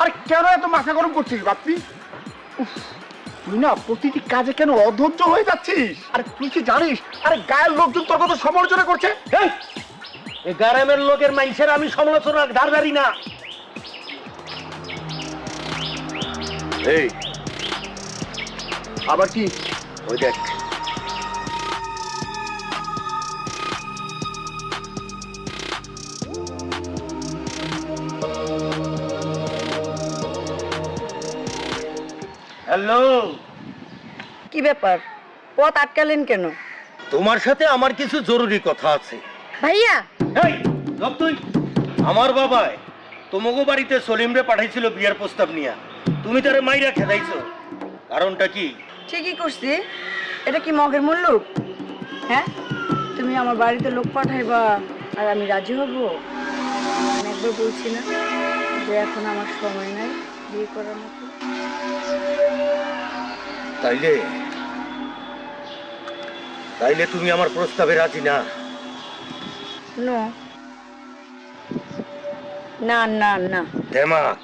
আরে কেন এত মাথা গরম করছিস বাপ্পি? তুই না প্রতিটি কাজে কেন অধৈর্য হয়ে যাচ্ছিস? আরে তুই কি জানিস, আরে গায়ের লোকজন তোর কথা সমালোচনা করছে। এই গ্রামের লোকের মানুষের আমি সমালোচনা ধারধারি না। এই আবার কি? ওই দেখ, হ্যালো, কি ব্যাপার, পথ আটকালেন কেন? তোমার সাথে আমার কিছু জরুরি কথা আছে। ভাইয়া, এই লোক, তুই আমার বাবাই তোমাগো বাড়িতে সলিমরে পাঠাইছিল বিয়ার প্রস্তাব নিয়ে, তুমি তারে মাইরা খেদাইছো, কারণটা কি? ঠিকই করছি। এটা কি মগের মুল্লুক? হ্যাঁ, তুমি আমার বাড়িতে লোক পাঠাইবা আর আমি রাজি হব? আমি একবার বলছি না যে এখন আমার সময় নাই বিয়ে করার মতো? তাইলে তাইলে তুমি আমার প্রস্তাবে রাজি না? নো, না না না। দেমাক